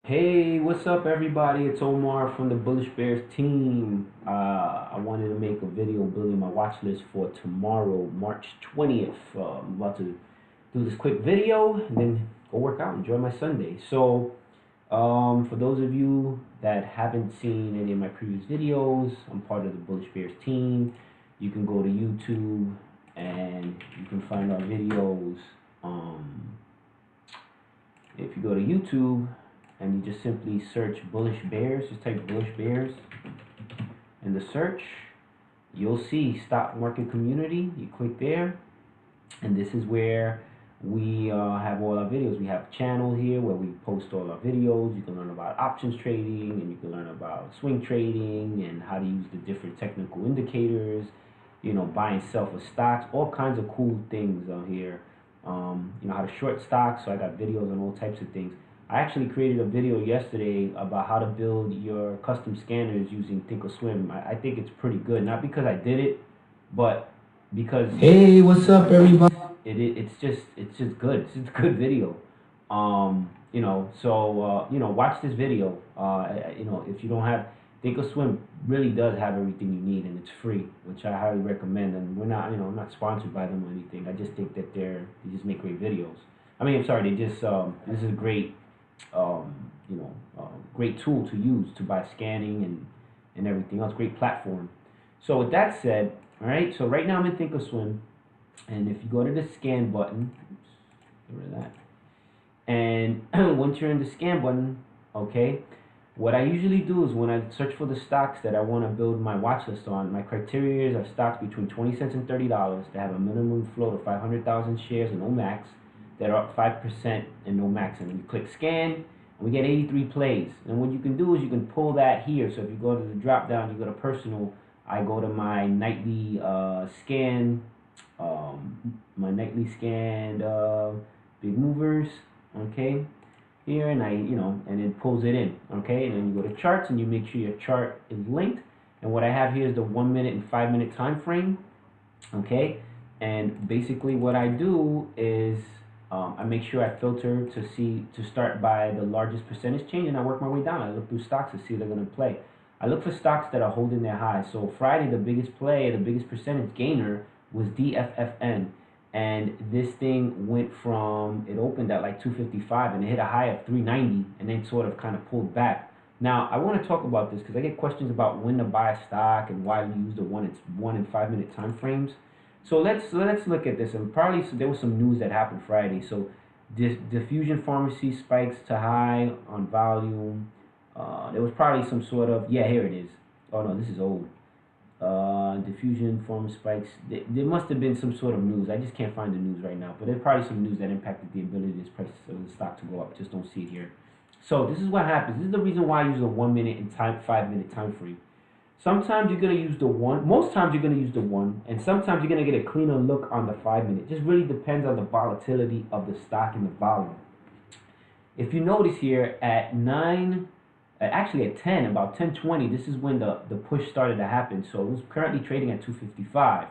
Hey, what's up, everybody? It's Omar from the Bullish Bears team. I wanted to make a video building my watch list for tomorrow, March 20th. I'm about to do this quick video and then go work out, enjoy my Sunday. For those of you that haven't seen any of my previous videos, I'm part of the Bullish Bears team. You can go to YouTube and you can find our videos. If you go to YouTube, and you just simply search Bullish Bears, just type Bullish Bears in the search, you'll see Stock Market Community. You click there, and this is where we have all our videos. We have a channel here where we post all our videos. You can learn about options trading, and you can learn about swing trading and how to use the different technical indicators, buy and sell for stocks, all kinds of cool things on here. How to short stocks, so I got videos on all types of things. I actually created a video yesterday about how to build your custom scanners using Thinkorswim. I think it's pretty good, not because I did it, but because Hey, what's up, everybody? it's just good. It's just a good video. Watch this video. If you don't have Thinkorswim, really does have everything you need, and it's free, which I highly recommend. And we're not, I'm not sponsored by them or anything. I just think that they just make great videos. I'm sorry, they just this is a great great tool to use to buy scanning and everything else. Great platform. So with that said, all right. So right now I'm in Thinkorswim, and if you go to the scan button, oops, get rid of that. And once you're in the scan button, okay, what I usually do is when I search for the stocks that I want to build my watch list on, my criteria are stocks between 20 cents and $30 that have a minimum float of 500,000 shares and no max, that are up 5% and no max. And then you click scan, and we get 83 plays. And what you can do is you can pull that here. So if you go to the drop down, you go to personal, I go to my nightly scan, big movers, okay, here, and and it pulls it in, okay, and then you go to charts and you make sure your chart is linked. And what I have here is the 1 minute and 5 minute time frame, okay, and basically what I do is I make sure I filter to start by the largest percentage change, and I work my way down. I look through stocks to see if they're going to play. I look for stocks that are holding their highs. So Friday, the biggest play, the biggest percentage gainer was DFFN. And this thing went from, it opened at like 255 and it hit a high of 390 and then sort of kind of pulled back. Now, I want to talk about this because I get questions about when to buy a stock and why we use the 1 and 5 minute time frames. So let's look at this, and probably there was some news that happened Friday. So Diffusion Pharmacy spikes to high on volume. There was probably some sort of, yeah, here it is. Oh no, this is old. Diffusion Pharma spikes. There must have been some sort of news. I just can't find the news right now, but there's probably some news that impacted the ability of this price of the stock to go up. Just don't see it here. So this is what happens. This is the reason why I use a 1 minute and 5 minute time frame. Sometimes you're going to use the 1. Most times you're going to use the 1. And sometimes you're going to get a cleaner look on the 5 minute. It just really depends on the volatility of the stock and the volume. If you notice here at 9, actually at 10, about 10:20, this is when the push started to happen. So it was currently trading at 255.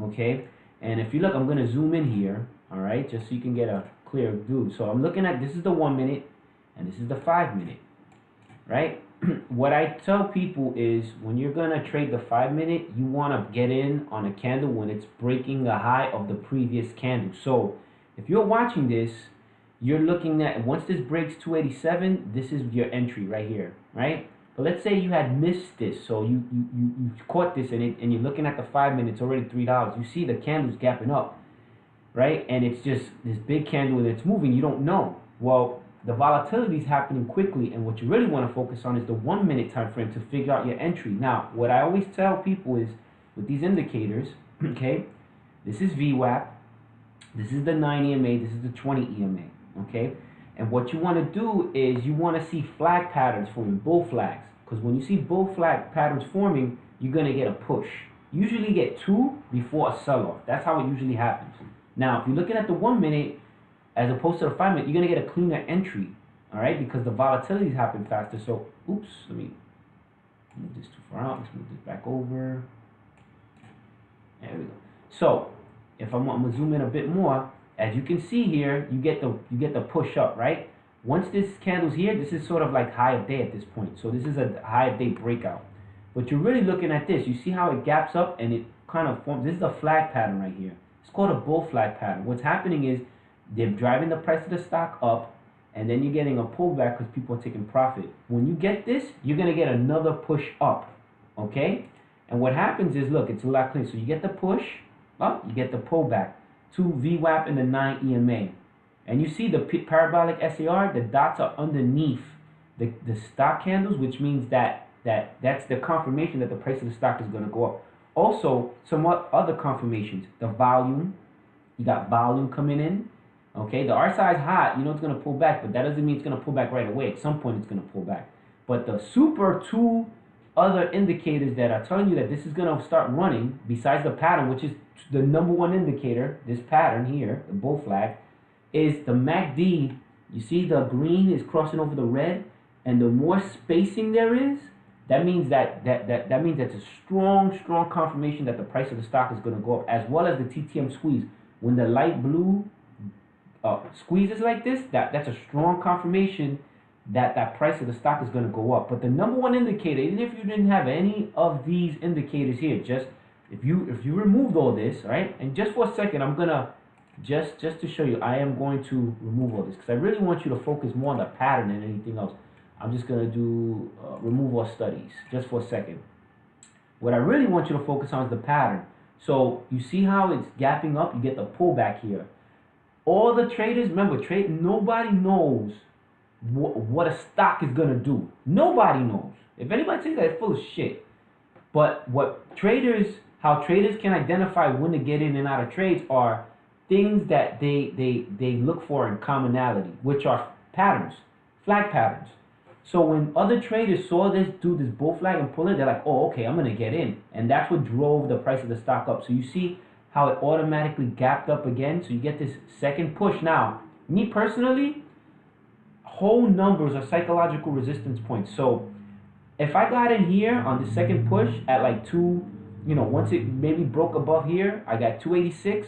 Okay. And if you look, I'm going to zoom in here. All right. Just so you can get a clear view. So I'm looking at, this is the 1 minute and this is the 5 minute. Right. What I tell people is when you're going to trade the 5 minute, you want to get in on a candle when it's breaking the high of the previous candle. So if you're watching this, you're looking at, once this breaks 287, this is your entry right here, right? But let's say you had missed this, so you caught this and you're looking at the 5 minutes, already $3. You see the candle's gapping up, right? And it's just this big candle and it's moving, you don't know. Well, the volatility is happening quickly, and what you really want to focus on is the 1 minute time frame to figure out your entry. Now, what I always tell people is with these indicators, okay, this is VWAP, this is the 9 EMA, this is the 20 EMA, okay? And what you want to do is you want to see flag patterns forming, bull flags, because when you see bull flag patterns forming, you're going to get a push. You usually get 2 before a sell-off. That's how it usually happens. Now, if you're looking at the 1 minute, as opposed to the 5 minute, you're going to get a cleaner entry, all right, because the volatilities happen faster. So, oops, let me move this too far out. Let's move this back over. There we go. So, if I'm going to zoom in a bit more, as you can see here, you get the push up, right? Once this candle's here, this is sort of like high of day at this point. So this is a high of day breakout. But you're really looking at this. You see how it gaps up and it kind of forms. This is a flag pattern right here. It's called a bull flag pattern. What's happening is they're driving the price of the stock up, and then you're getting a pullback because people are taking profit. When you get this, you're going to get another push up, okay? And what happens is, look, it's a lot cleaner. So you get the push up, you get the pullback. 2 VWAP and the 9 EMA. And you see the parabolic SAR, the dots are underneath the stock candles, which means that's the confirmation that the price of the stock is going to go up. Also, some other confirmations. The volume, you got volume coming in. Okay, the RSI is hot, you know it's going to pull back, but that doesn't mean it's going to pull back right away. At some point, it's going to pull back. But the super 2 other indicators that are telling you that this is going to start running, besides the pattern, which is the #1 indicator, this pattern here, the bull flag, is the MACD. You see the green is crossing over the red, and the more spacing there is, that means that means that's a strong confirmation that the price of the stock is going to go up, as well as the TTM squeeze. When the light blue squeezes like this, that's a strong confirmation that price of the stock is going to go up. But the #1 indicator, even if you didn't have any of these indicators here, just if you removed all this, right? And just for a second, I'm gonna just to show you, I am going to remove all this because I really want you to focus more on the pattern than anything else. I'm just gonna do remove all studies just for a second. What I really want you to focus on is the pattern. So you see how it's gapping up, you get the pullback here. All the traders, remember, nobody knows what a stock is gonna do. Nobody knows. If anybody thinks that, it's full of shit. But how traders can identify when to get in and out of trades are things that they look for in commonality, which are patterns, flag patterns. So when other traders saw this bull flag and pull it, they're like, oh, okay, I'm gonna get in. And that's what drove the price of the stock up. So you see how it automatically gapped up again. So you get this second push. Now, me personally, whole numbers are psychological resistance points. So if I got in here on the second push at like once it maybe broke above here, I got 286.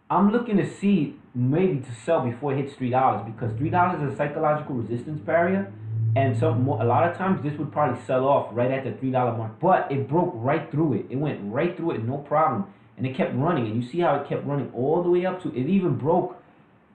I'm looking to see maybe to sell before it hits $3 because $3 is a psychological resistance barrier, and a lot of times this would probably sell off right at the $3 mark. But it broke right through it. It went right through it, no problem, and it kept running. And you see how it kept running all the way up to it even broke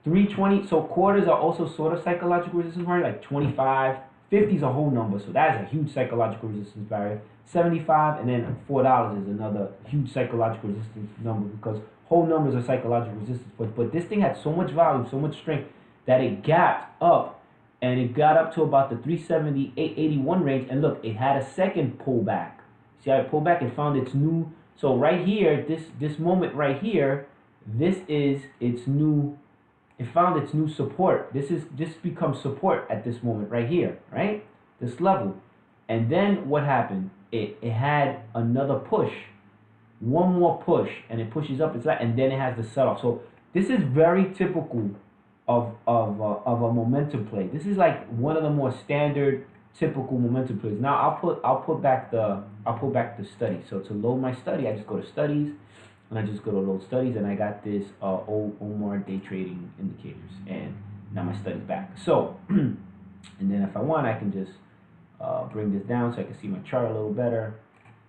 320. So quarters are also sort of psychological resistance barrier, like 25. 50 is a whole number, so that is a huge psychological resistance barrier. 75 and then $4 is another huge psychological resistance number because whole numbers are psychological resistance. But this thing had so much volume, so much strength that it gapped up and it got up to about the 370, 881 range. And look, it had a second pullback. See how it pulled back? It found its new. So right here, this moment right here, this is its new. It found its new support. This becomes support at this moment right here, right? This level. And then what happened? It had another push, one more push, and it pushes up its and then it has the sell off. So this is very typical of a momentum play. This is like one of the more standard typical momentum plays. Now I'll put back the study. So to load my study, I just go to studies. And I just go to load studies, and I got this Omar day trading indicators, and now my study's back. So, and then if I want, I can just bring this down so I can see my chart a little better,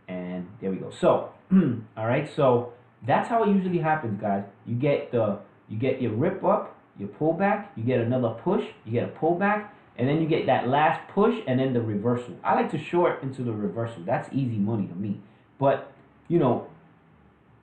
and there we go. So, all right, so that's how it usually happens, guys. You get your rip up, your pullback, you get another push, you get a pullback, and then you get that last push, and then the reversal. I like to short into the reversal. That's easy money to me, but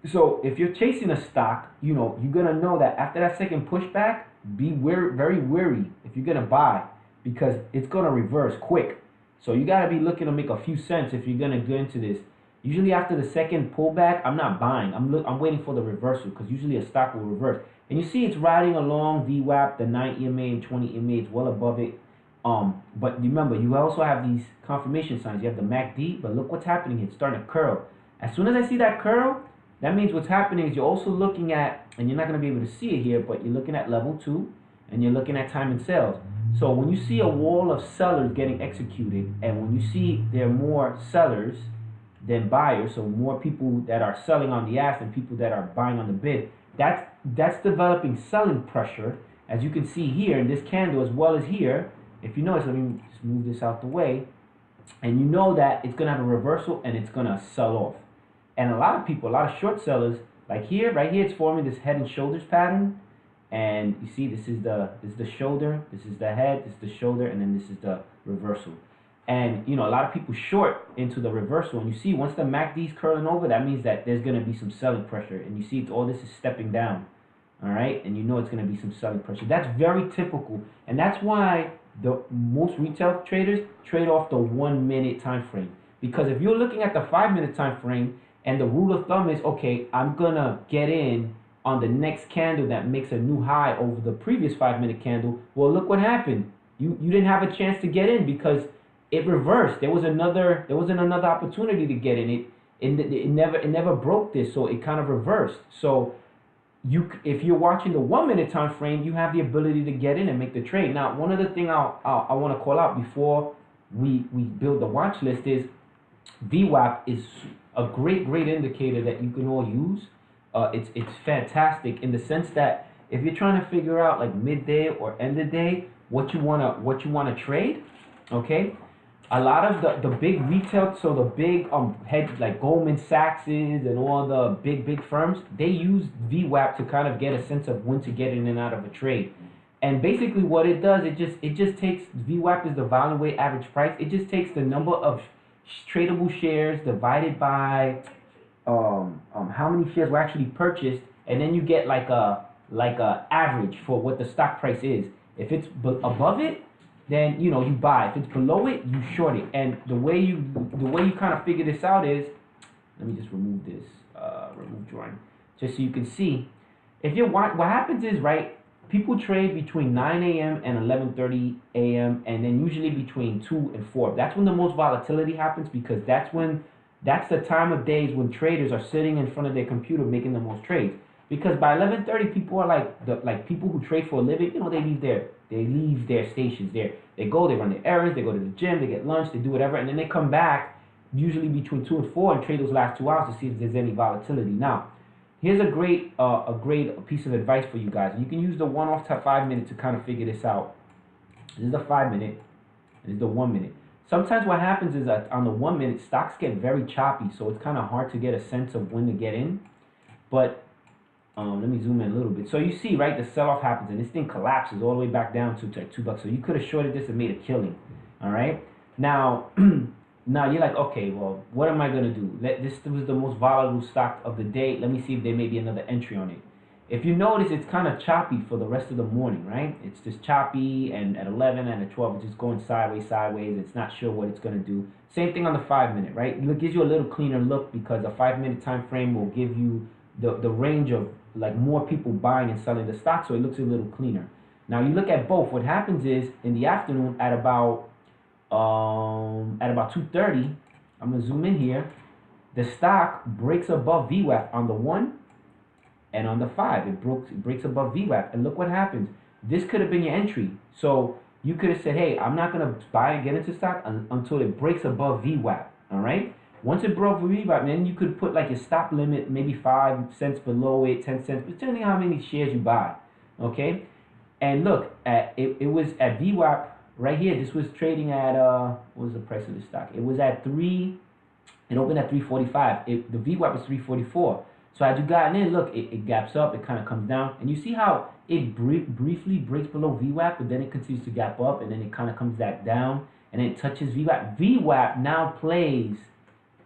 so if you're chasing a stock, you're gonna know that after that second pushback, be very wary if you're gonna buy because it's gonna reverse quick. So you gotta be looking to make a few cents if you're gonna go into this. Usually after the second pullback, I'm not buying. I'm waiting for the reversal because usually a stock will reverse. And you see it's riding along VWAP, the 9 EMA and 20 EMA. It's well above it. But remember, you also have these confirmation signs. You have the MACD, but look what's happening. It's starting to curl. As soon as I see that curl, that means what's happening is you're also looking at, and you're not going to be able to see it here, but you're looking at level 2, and you're looking at time and sales. So when you see a wall of sellers getting executed, and when you see there are more sellers than buyers, so more people that are selling on the ask than people that are buying on the bid, that's developing selling pressure, as you can see here in this candle as well as here, if you notice, let me just move this out the way, and you know that it's gonna have a reversal and it's gonna sell off. And a lot of people, a lot of short sellers, like here, right here, it's forming this head and shoulders pattern. And you see, this is the shoulder, this is the head, this is the shoulder, and then this is the reversal. And you know, a lot of people short into the reversal, and you see once the MACD is curling over, that means that there's gonna be some selling pressure. And you see, all this is stepping down, all right? And you know it's gonna be some selling pressure. That's very typical, and that's why the most retail traders trade off the 1 minute time frame. Because if you're looking at the 5 minute time frame, and the rule of thumb is, okay, I'm gonna get in on the next candle that makes a new high over the previous 5 minute candle. Well, look what happened. You didn't have a chance to get in because it reversed. There wasn't another opportunity to get in. It never broke this, so it kind of reversed. So if you're watching the 1 minute time frame, you have the ability to get in and make the trade. Now, one other thing I want to call out before we build the watch list is VWAP is a great indicator that you can all use. It's fantastic in the sense that if you're trying to figure out like midday or end of day what you wanna trade, okay, a lot of the big retail, so the big head like Goldman Sachs's and all the big firms, they use VWAP to kind of get a sense of when to get in and out of a trade. And basically what it does, it just takes, VWAP is the volume weighted average price. It just takes the number of tradable shares divided by how many shares were actually purchased, and then you get like a average for what the stock price is. If it's above it, then you know you buy. If it's below it, you short it. And the way you kind of figure this out is, let me just remove this, remove drawing, just so you can see. If you what happens is, right, people trade between 9 a.m. and 11:30 a.m. and then usually between 2 and 4. That's when the most volatility happens, because that's the time of days when traders are sitting in front of their computer making the most trades. Because by 11:30, people are like people who trade for a living. You know, they leave their stations. They go, they run their errands, they go to the gym, they get lunch, they do whatever, and then they come back usually between 2 and 4 and trade those last 2 hours to see if there's any volatility. Now, here's a great piece of advice for you guys. You can use the 1 off to 5 minute to kind of figure this out. This is the 5 minute. This is the 1 minute. Sometimes what happens is that on the 1 minute, stocks get very choppy, so it's kind of hard to get a sense of when to get in. But let me zoom in a little bit. So you see, right, the sell-off happens, and this thing collapses all the way back down to like $2. So you could have shorted this and made a killing. All right. Now, now you're like, okay, well, what am I gonna do? This was the most volatile stock of the day. Let me see if there may be another entry on it. If you notice, it's kind of choppy for the rest of the morning, right? It's just choppy, and at 11 and at 12, it's just going sideways. It's not sure what it's gonna do. Same thing on the 5 minute, right? It gives you a little cleaner look because a 5 minute time frame will give you the range of like more people buying and selling the stock, so it looks a little cleaner. Now you look at both. What happens is in the afternoon at about 2:30, I'm gonna zoom in here. The stock breaks above VWAP on the 1 and on the 5. It breaks above VWAP, and look what happens. This could have been your entry. So you could have said, hey, I'm not gonna buy and get into stock until it breaks above VWAP. All right. Once it broke VWAP, then you could put like your stop limit, maybe 5 cents below it, 10 cents, depending on how many shares you buy. Okay. And look, it was at VWAP right here. This was trading at what was the price of the stock? It was at 3. It opened at 345. The VWAP was 344. So had you gotten in, look, it gaps up, it kind of comes down, and you see how it briefly breaks below VWAP, but then it continues to gap up, and then it kind of comes back down, and then it touches VWAP. VWAP now plays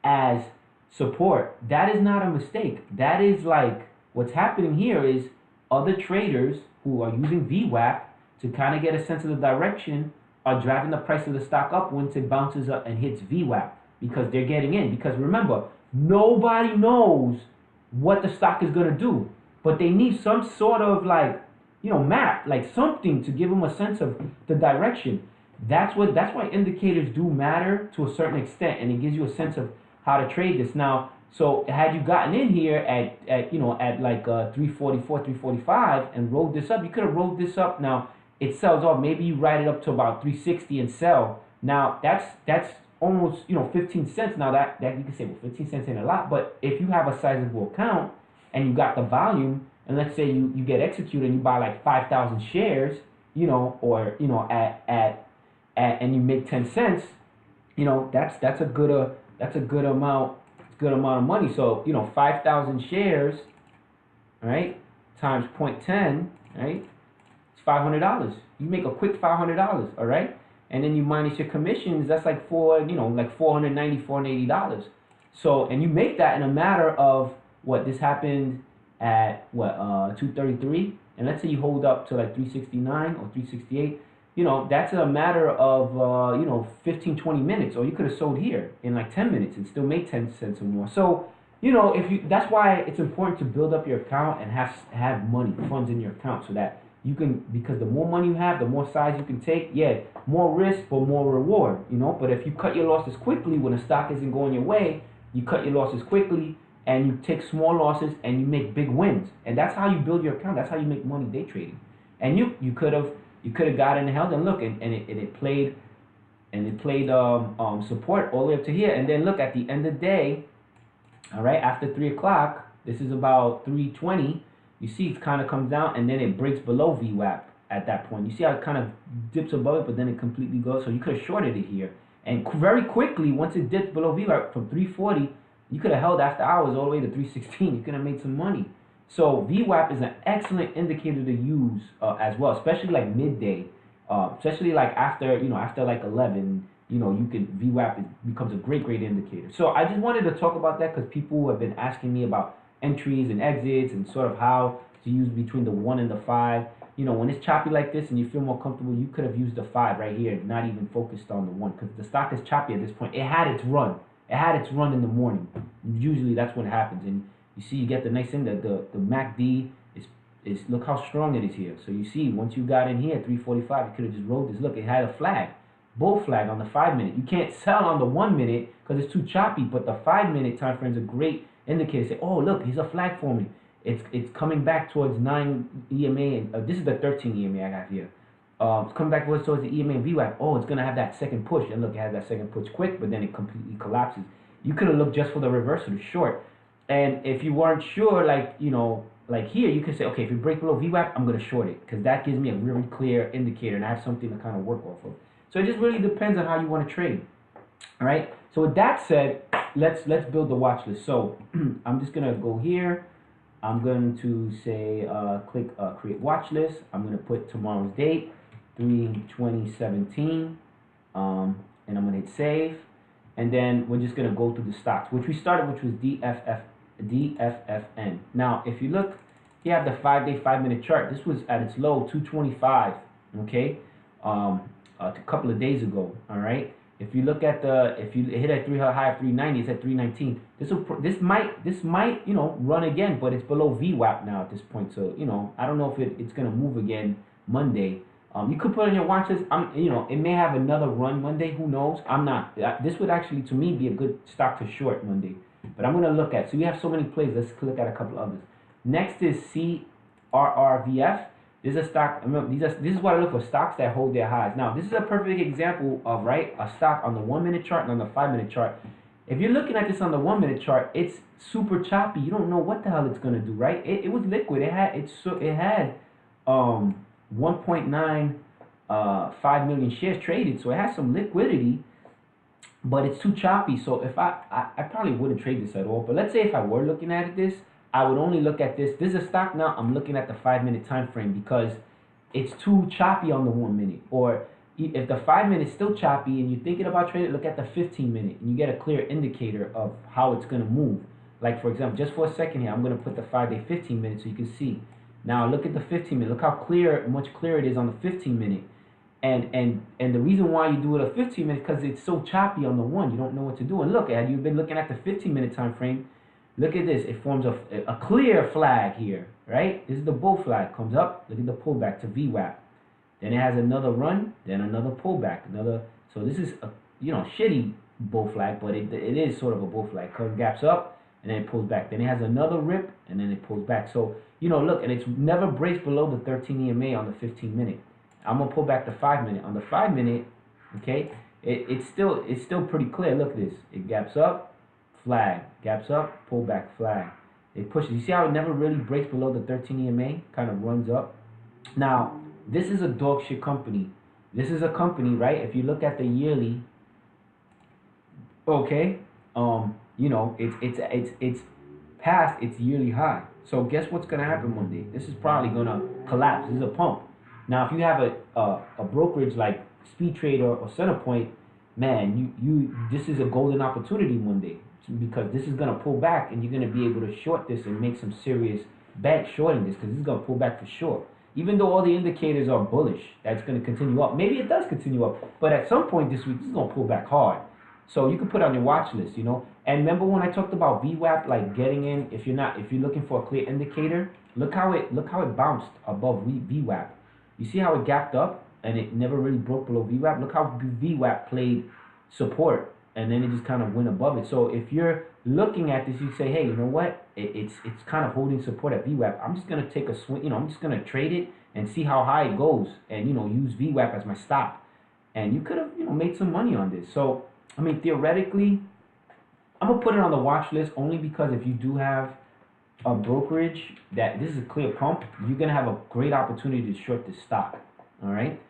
as support. That is not a mistake. That is like what's happening here is other traders who are using VWAP to kind of get a sense of the direction are driving the price of the stock up once it bounces up and hits VWAP, because they're getting in. Because remember, nobody knows what the stock is going to do, but they need some sort of like, you know, map, like something to give them a sense of the direction. That's why indicators do matter to a certain extent, and it gives you a sense of how to trade this. Now, so had you gotten in here at you know, at like 344, 345 and rolled this up, you could have rolled this up. Now it sells off. Maybe you ride it up to about 360 and sell. Now that's almost, you know, 15 cents. Now that you can say, well, 15 cents ain't a lot, but if you have a sizable account and you got the volume, and let's say you get executed and you buy like 5,000 shares, or and you make 10 cents, that's a good amount of money. So 5,000 shares, right, times 0.10, right, it's $500. You make a quick $500, all right, and then you minus your commissions. That's like like $490, $480. So, and you make that in a matter of what? This happened at 233, and let's say you hold up to like 369 or 368. That's a matter of 15, 20 minutes, or you could have sold here in like 10 minutes and still made 10 cents or more. So that's why it's important to build up your account and have money, funds in your account, so that you can, because the more money you have, the more size you can take. Yeah, more risk but more reward. But if you cut your losses quickly when a stock isn't going your way, you cut your losses quickly and you take small losses and you make big wins. And that's how you build your account. That's how you make money day trading. And you could have gotten held, and look, and it played support all the way up to here. And then look, at the end of the day, all right, after 3 o'clock, this is about 3:20. You see it kind of comes down, and then it breaks below VWAP at that point. You see how it kind of dips above it, but then it completely goes. So you could have shorted it here. And very quickly, once it dipped below VWAP from 340, you could have held after hours all the way to 316. You could have made some money. So VWAP is an excellent indicator to use as well, especially like midday, especially like after like 11. VWAP becomes a great indicator. So I just wanted to talk about that because people have been asking me about entries and exits and sort of how to use between the 1 and the 5. When it's choppy like this and you feel more comfortable, you could have used the 5 right here, not even focused on the 1, because the stock is choppy at this point. It had its run. It had its run in the morning. Usually that's what happens. And you see, you get the nice thing that the MACD is look how strong it is here. So you see, once you got in here, 345, you could have just rode this. Look, it had a flag, bull flag on the 5 minute. You can't sell on the 1 minute because it's too choppy, but the 5 minute time frame is a great indicator. Say, oh look, here's a flag forming. It's coming back towards 9 EMA, and this is the 13 EMA I got here. It's coming back towards the EMA and VWAP. Oh, it's gonna have that second push, and look, it has that second push quick, but then it completely collapses. You could have looked just for the reversal to short. And if you weren't sure, like here, you could say, okay, if you break below VWAP, I'm going to short it, because that gives me a really clear indicator, and I have something to kind of work off of. So it just really depends on how you want to trade. All right. So with that said, let's build the watch list. So I'm just going to go here. I'm going to say click create watch list. I'm going to put tomorrow's date, 3/20/17, and I'm going to hit save. And then we're just going to go through the stocks, which we started, which was DFFN. Now, if you look, you have the 5-day, 5-minute chart. This was at its low, 225, okay, a couple of days ago, all right? If you look at if you hit a high of 390, it's at 319. This might run again, but it's below VWAP now at this point. So I don't know if it's gonna move again Monday. You could put on your watch list. It may have another run Monday. Who knows? I'm not. This would actually, to me, be a good stock to short Monday. But I'm gonna look at. So we have so many plays. Let's look at a couple others. Next is CRRVF. This is a stock. This is what I look for, stocks that hold their highs. Now, this is a perfect example of a stock on the 1-minute chart and on the 5-minute chart. If you're looking at this on the 1-minute chart, it's super choppy. You don't know what the hell it's gonna do, right? It was liquid. It had 1.95 million shares traded, so it has some liquidity, but it's too choppy. So if I probably wouldn't trade this at all. But let's say if I were looking at this, I would only look at this. This is a stock now. I'm looking at the 5-minute time frame because it's too choppy on the 1 minute. Or if the 5 minute is still choppy and you're thinking about trading, look at the 15-minute and you get a clear indicator of how it's going to move. Like for example, just for a second here, I'm going to put the 5-day 15-minute so you can see. Now look at the 15-minute. Look how much clearer it is on the 15-minute. And the reason why you do it a 15-minute because it's so choppy on the 1, you don't know what to do. And look, had you been looking at the 15-minute time frame, look at this. It forms a clear flag here, right? This is the bull flag. Comes up. Look at the pullback to VWAP. Then it has another run. Then another pullback. So this is a shitty bull flag, but it is sort of a bull flag. Comes gaps up and then it pulls back. Then it has another rip and then it pulls back. So look, and it's never breaks below the 13 EMA on the 15-minute. I'm gonna pull back the 5-minute. On the 5-minute, okay, it's still pretty clear. Look at this. It gaps up. Flag, gaps up, pull back, flag. It pushes. You see how it never really breaks below the 13 EMA? Kind of runs up. Now, this is a dog shit company. This is a company, right? If you look at the yearly, okay, you know, it's past its yearly high. So guess what's gonna happen one day? This is probably gonna collapse. This is a pump. Now, if you have a brokerage like Speed Trade or Centerpoint, man, you this is a golden opportunity one day, because this is gonna pull back and you're gonna be able to short this and make some serious bet shorting this, because this is gonna pull back for sure. Even though all the indicators are bullish, that's gonna continue up. Maybe it does continue up, but at some point this week, this is gonna pull back hard. So you can put on your watch list, you know. And remember when I talked about VWAP, like getting in, if you're looking for a clear indicator, look how it bounced above VWAP. You see how it gapped up and it never really broke below VWAP. Look how VWAP played support, and then it just kind of went above it. So if you're looking at this, you say, hey, you know what? It's kind of holding support at VWAP. I'm just gonna take a swing. You know, I'm just gonna trade it and see how high it goes, and you know, use VWAP as my stop. And you could have, you know, made some money on this. So I mean, theoretically, I'm gonna put it on the watch list only because if you do have a brokerage that this is a clear pump, you're gonna have a great opportunity to short this stock. All right.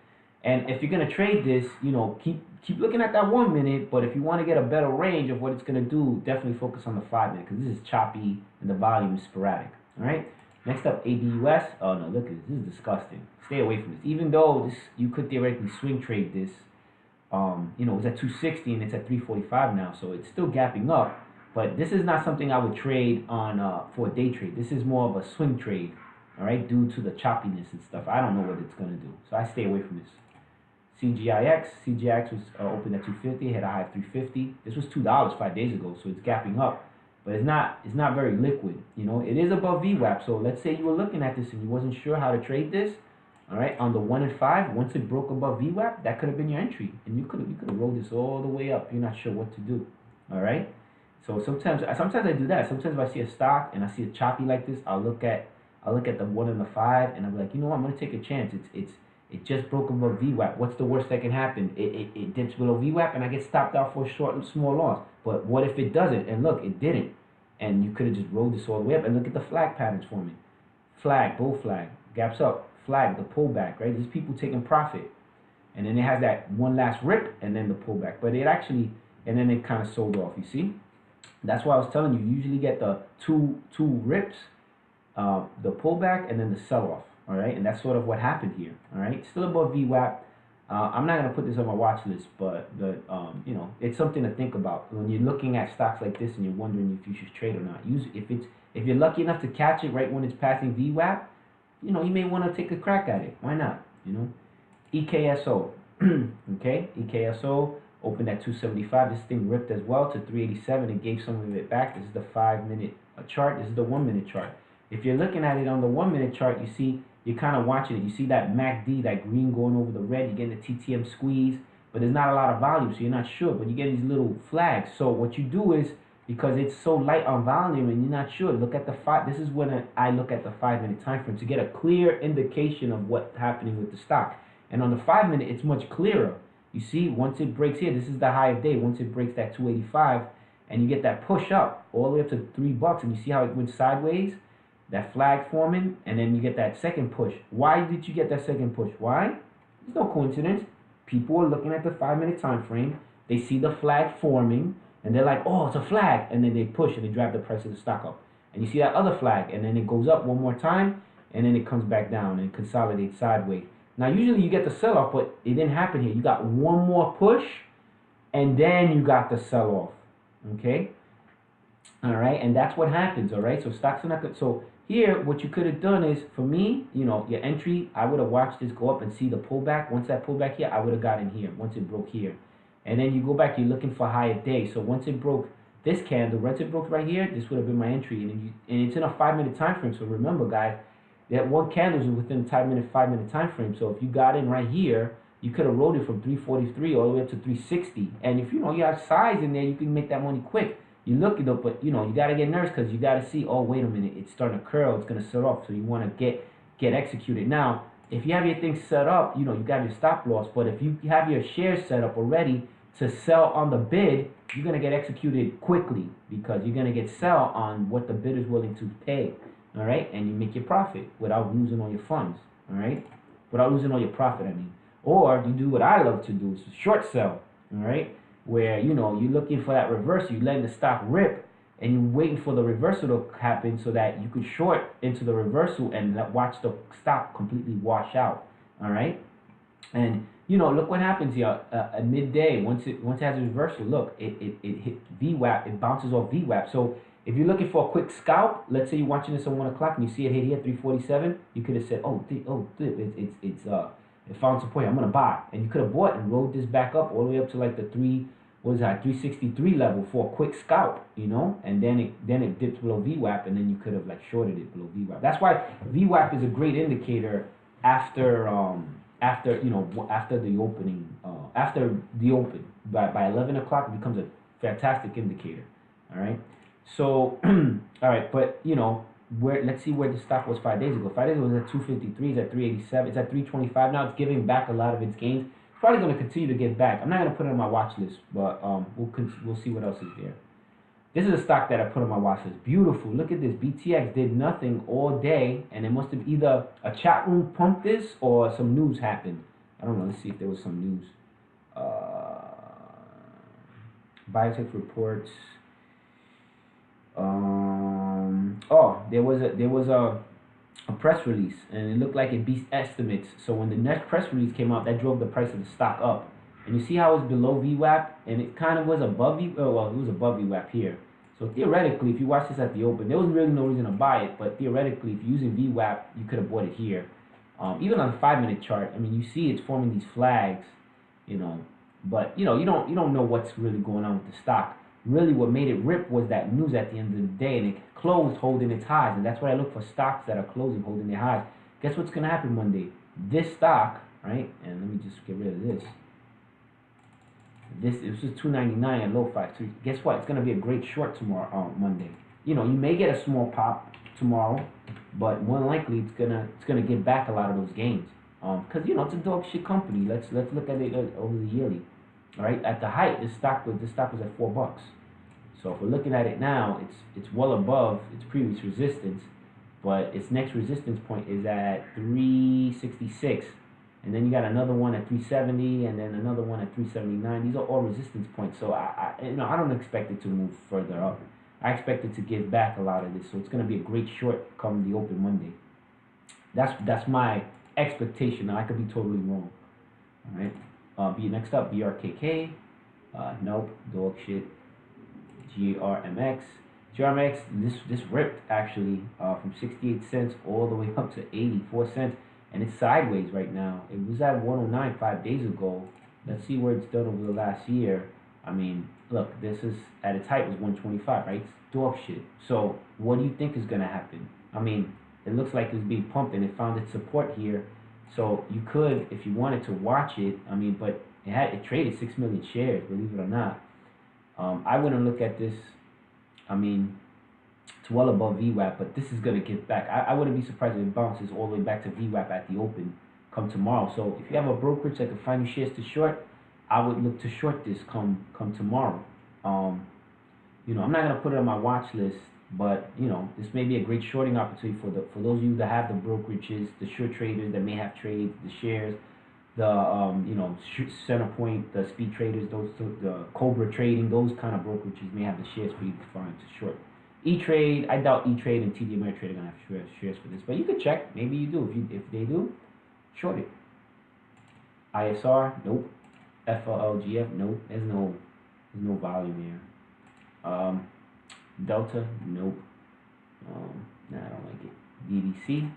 And if you're gonna trade this, you know, keep looking at that 1 minute. But if you want to get a better range of what it's gonna do, definitely focus on the 5 minute, because this is choppy and the volume is sporadic. All right. Next up, ABUS. Oh no, look at this. This is disgusting. Stay away from this. Even though this, you could theoretically swing trade this. You know, it was at 260 and it's at 345 now, so it's still gapping up. But this is not something I would trade on for a day trade. This is more of a swing trade, all right, due to the choppiness and stuff. I don't know what it's gonna do, so I stay away from this. CGIX was opened at 250, hit a high of 350. This was $2 5 days ago, so it's gapping up, but it's not very liquid. You know, it is above VWAP. So let's say you were looking at this and you wasn't sure how to trade this. All right, on the 1 and 5, once it broke above VWAP, that could have been your entry, and you could have rolled this all the way up. You're not sure what to do. All right, so sometimes I do that. Sometimes if I see a stock and I see it choppy like this, I'll look at the 1 and the 5, and I'm like, you know what, I'm gonna take a chance. It just broke above VWAP. What's the worst that can happen? It dips below VWAP, and I get stopped out for a short, small loss. But what if it doesn't? And look, it didn't, and you could have just rolled this all the way up. And look at the flag patterns for me. Flag, bull flag, gaps up. Flag, the pullback, right? These people taking profit, and then it has that one last rip, and then the pullback. But it actually, and then it kind of sold off. You see, that's why I was telling you. You usually get the two rips, the pullback, and then the sell off. All right, and that's sort of what happened here. All right, still above VWAP. I'm not gonna put this on my watch list, but you know, it's something to think about when you're looking at stocks like this and you're wondering if you should trade or not. If you're lucky enough to catch it right when it's passing VWAP. You know, you may want to take a crack at it. Why not? You know, EKSO. Okay, EKSO opened at 275. This thing ripped as well to 387 and gave some of it back. This is the 5 minute chart. This is the 1 minute chart. If you're looking at it on the 1 minute chart, you see you're kind of watching it. You see that MACD, that green going over the red. You're getting the TTM squeeze, but there's not a lot of volume, so you're not sure. But you get these little flags. So what you do is, because it's so light on volume and you're not sure, look at the 5. This is when I look at the 5 minute time frame to get a clear indication of what's happening with the stock. And on the 5 minute, it's much clearer. You see, once it breaks here, this is the high of day. Once it breaks that 285, and you get that push up all the way up to $3, and you see how it went sideways, that flag forming, and then you get that second push. Why did you get that second push? Why? There's no coincidence. People are looking at the 5 minute time frame. They see the flag forming. And they're like, oh, it's a flag. And then they push and they drive the price of the stock up. And you see that other flag. And then it goes up one more time. And then it comes back down and consolidates sideways. Now, usually you get the sell-off, but it didn't happen here. You got one more push. And then you got the sell-off. Okay? All right? And that's what happens. All right? So stocks are not good. So here, what you could have done is, for me, you know, your entry, I would have watched this go up and see the pullback. Once that pullback here, I would have gotten here. Once it broke here. And then you go back, you're looking for higher day. So once it broke this candle, once it broke right here, this would have been my entry. And it's in a 5 minute time frame. So remember, guys, that one candle is within the 5 minute time frame. So if you got in right here, you could have rolled it from 343 all the way up to 360. And if you know you have size in there, you can make that money quick. You look it up, but you know you gotta get nervous because you gotta see. Oh, wait a minute, it's starting to curl. It's gonna set off. So you want to get executed now. If you have your thing set up, you know you got your stop loss. But if you have your shares set up already, to sell on the bid, you're gonna get executed quickly because you're gonna get sell on what the bidder is willing to pay. All right, and you make your profit without losing all your funds. All right, without losing all your profit. I mean, or you do what I love to do, is short sell. All right, where you're looking for that reversal, you letting the stock rip, and you're waiting for the reversal to happen so that you could short into the reversal and watch the stock completely wash out. All right, and look what happens here at midday. Once it has a reversal, look, it hit VWAP, it bounces off VWAP. So if you're looking for a quick scalp, let's say you're watching this at 1 o'clock and you see it hit here 347, you could have said, it found support. I'm gonna buy, and you could have bought and rode this back up all the way up to like the 363 level for a quick scalp, and then it dips below VWAP, and then you could have like shorted it below VWAP. That's why VWAP is a great indicator after the opening, after the open. By 11 o'clock, it becomes a fantastic indicator. All right. So, all right, but let's see where the stock was 5 days ago. 5 days ago it was at 253, it's at 387, it's at 325 now. It's giving back a lot of its gains. It's probably going to continue to get back. I'm not going to put it on my watch list, but we'll see what else is there. This is a stock that I put on my watch list. Beautiful. Look at this. BTX did nothing all day, and it must have either a chat room pumped this or some news happened. I don't know. Let's see if there was some news. Biotech reports. There was a press release, and it looked like it beat estimates. So when the next press release came out, that drove the price of the stock up. And you see how it's below VWAP, and it kind of was above it was above VWAP here. So theoretically, if you watch this at the open, there was really no reason to buy it. But theoretically, if you're using VWAP, you could have bought it here. Even on a 5-minute chart, I mean, you see it's forming these flags, But you don't know what's really going on with the stock. Really, what made it rip was that news at the end of the day, and it closed holding its highs. And that's why I look for stocks that are closing holding their highs. Guess what's gonna happen Monday? This stock, right? And let me just get rid of this. This is 299 at low 5.3. Guess what? It's gonna be a great short tomorrow, Monday. You may get a small pop tomorrow, but more than likely it's gonna get back a lot of those gains. Because it's a dog shit company. Let's look at it over the yearly. All right, at the height, this stock was at $4. So if we're looking at it now, it's well above its previous resistance, but its next resistance point is at 366, and then you got another one at 370, and then another one at 379. These are all resistance points. So I don't expect it to move further up. I expect it to give back a lot of this. So it's going to be a great short come the open Monday. That's my expectation. Now I could be totally wrong. All right. Next up, BRKK. Nope, dog shit. GRMX. GRMX, this ripped actually from 68 cents all the way up to 84 cents, and it's sideways right now. It was at 109 5 days ago. Let's see where it's done over the last year. I mean, look, this is at its height was 125, right? It's dog shit. So what do you think is gonna happen? I mean, it looks like it's being pumped, and it found its support here. So you could, if you wanted to watch it, I mean, but it traded 6 million shares, believe it or not. I wouldn't look at this. I mean, it's well above VWAP, but this is going to give back. I wouldn't be surprised if it bounces all the way back to VWAP at the open come tomorrow. So if you have a brokerage that can find you shares to short, I would look to short this come tomorrow. I'm not going to put it on my watch list, but this may be a great shorting opportunity for those of you that have the brokerages, the short traders that may have trades, the shares, the Centerpoint, the speed traders, the Cobra trading, those kind of brokerages may have the shares for you to find to short. E-Trade, I doubt E-Trade and TD Ameritrade are gonna have shares for this, but you could check. Maybe you do. If they do, short it. ISR, nope. FLGF, nope. There's no volume here. Delta, nope. Nah, I don't like it. DDC,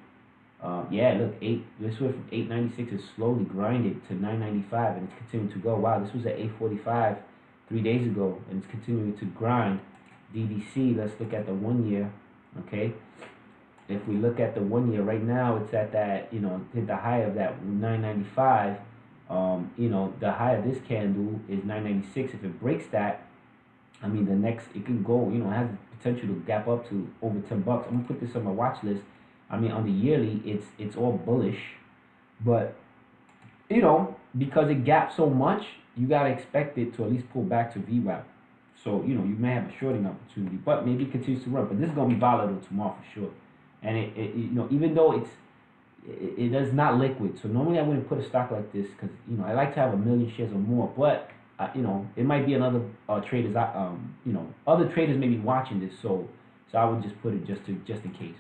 yeah, look, this went from 896, it slowly grinded to 995, and it's continuing to go. Wow, this was at 845 3 days ago, and it's continuing to grind. DDC, let's look at the 1 year, okay? If we look at the 1 year right now, it's at that, hit the high of that 995. The high of this candle is 996. If it breaks that, I mean, the next, it can go, it has the potential to gap up to over $10. I'm gonna put this on my watch list. I mean, on the yearly, it's all bullish, but because it gapped so much, you gotta expect it to at least pull back to VWAP. So you know you may have a shorting opportunity, but maybe it continues to run. But this is gonna be volatile tomorrow for sure. And it you know, even though it is not liquid, so normally I wouldn't put a stock like this because you know I like to have 1,000,000 shares or more. But you know it might be another traders you know other traders may be watching this, so I would just put it just in case.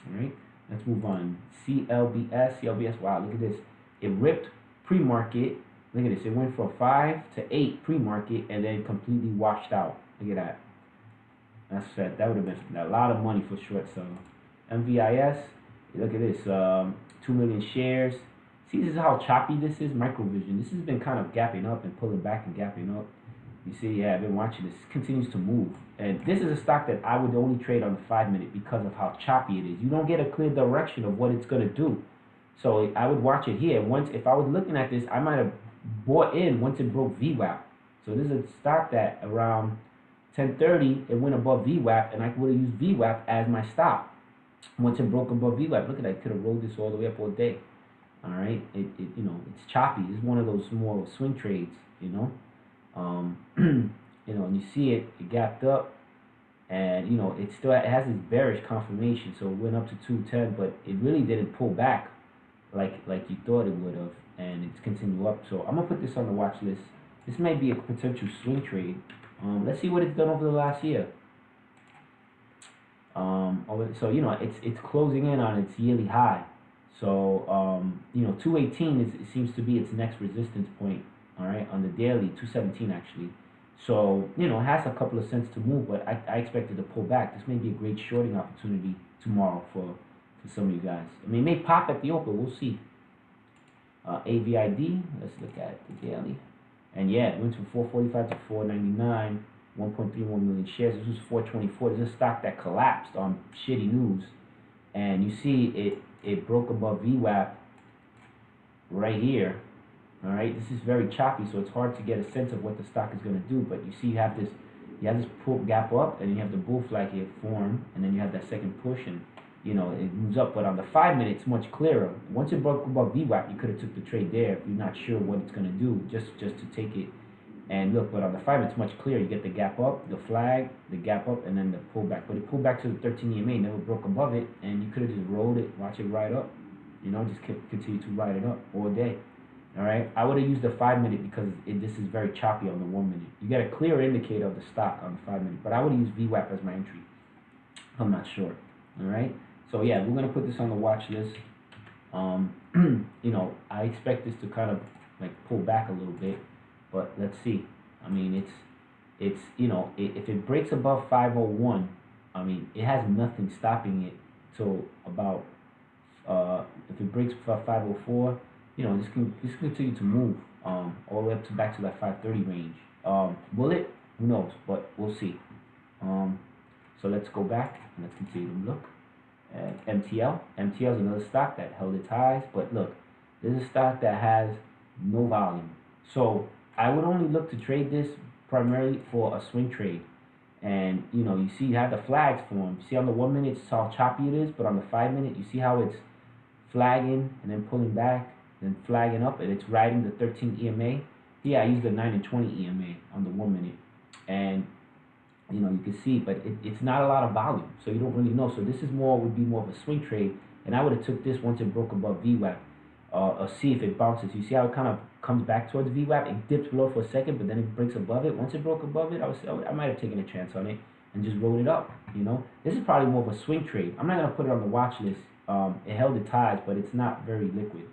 All right, let's move on. CLBS. Wow, look at this. It ripped pre-market. Look at this. It went from 5 to 8 pre-market and then completely washed out. Look at that. That's sad. That would have been a lot of money for short seller. MVIS. Look at this. 2 million shares. See, this is how choppy this is. Microvision. This has been kind of gapping up and pulling back and gapping up. You see, yeah, I've been watching this. It continues to move. And this is a stock that I would only trade on the 5-minute because of how choppy it is. You don't get a clear direction of what it's going to do. So I would watch it here. Once, if I was looking at this, I might have bought in once it broke VWAP. So this is a stock that around 10:30 it went above VWAP, and I would have used VWAP as my stop. Once it broke above VWAP, look at that, I could have rolled this all the way up all day. All right, you know, it's choppy. It's one of those more swing trades, you know. You know, and you see it gapped up, and you know it has this bearish confirmation. So it went up to 210, but it really didn't pull back like you thought it would have, and it's continued up. So I'm gonna put this on the watch list. This may be a potential swing trade. Let's see what it's done over the last year. So you know it's closing in on its yearly high. So you know 218 it seems to be its next resistance point. All right, on the daily 217 actually. So you know it has a couple of cents to move, but I expect it to pull back. This may be a great shorting opportunity tomorrow for some of you guys. I mean, it may pop at the open. We'll see. AVID. Let's look at the daily. And yeah, it went from 445 to 499. 1.31 million shares. This was 424. This is a stock that collapsed on shitty news, and you see it broke above VWAP right here. All right, this is very choppy, so it's hard to get a sense of what the stock is going to do. But you see, you have this pull gap up, and you have the bull flag here form, and then you have that second push, and you know it moves up. But on the 5-minute, it's much clearer. Once it broke above VWAP, you could have took the trade there if you're not sure what it's going to do, just to take it. And look, but on the 5, it's much clearer. You get the gap up, the flag, the gap up, and then the pullback. But it pulled back to the 13 EMA, never broke above it, and you could have just rolled it, watch it ride up. You know, just continue to ride it up all day. All right, I would have used the 5-minute because this is very choppy on the 1-minute. You get a clear indicator of the stock on the 5-minute, but I would have used VWAP as my entry. I'm not sure. All right, so yeah, we're gonna put this on the watch list. You know, I expect this to kind of like pull back a little bit. But let's see. I mean, it's you know, if it breaks above 501, I mean, it has nothing stopping it till about if it breaks above 504, you know, this can continue to move all the way up to back to that 530 range. Will it? Who knows? But we'll see. So let's go back and let's continue to look at MTL. MTL is another stock that held its highs, but look, this is a stock that has no volume. So I would only look to trade this primarily for a swing trade. And you know, you see you have the flags form. See on the 1-minute it's how choppy it is, but on the 5-minute you see how it's flagging and then pulling back, then flagging up, and it's riding the 13 EMA. Yeah, I used the 9 and 20 EMA on the 1-minute. And you know, you can see, but it's not a lot of volume, so you don't really know. So this is would be more of a swing trade, and I would have took this once it broke above VWAP. See if it bounces. You see how it kind of comes back towards VWAP. It dips below for a second, but then it breaks above it. Once it broke above it, I might have taken a chance on it and just rolled it up. You know, this is probably more of a swing trade. I'm not gonna put it on the watch list. It held its highs, but it's not very liquid.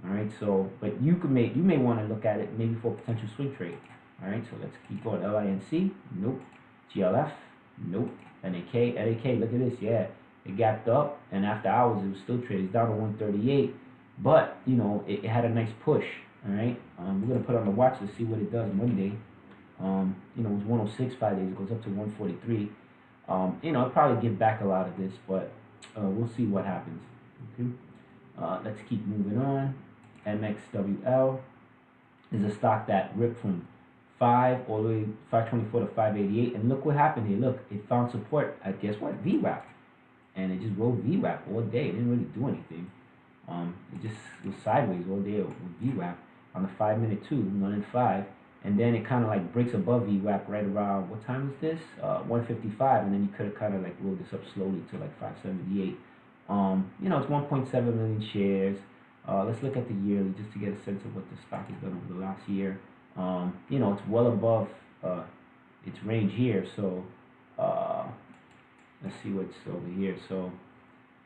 All right, so but you may want to look at it maybe for a potential swing trade. All right, so let's keep going. LINC, nope. GLF, nope. NAK, look at this. Yeah, it gapped up, and after hours it was still trading. It's down to 138. But you know it had a nice push. All right, we're gonna put on the watch to see what it does Monday. You know, it was 106 5 days. It goes up to 143. You know, I'll probably give back a lot of this, but we'll see what happens. Okay, let's keep moving on. MXWL is a stock that ripped from 5 all the way 524 to 588, and look what happened here. Look, it found support at guess what? VWAP, and it just rode VWAP all day. It didn't really do anything. It just was sideways all day with VWAP on the 5-minute too, 1 and 5, and then it kind of like breaks above VWAP right around, what time is this? 155, and then you could have kind of like rolled this up slowly to like 578. You know, it's 1.7 million shares. Let's look at the yearly just to get a sense of what the stock has done over the last year. You know, it's well above its range here, so let's see what's over here. So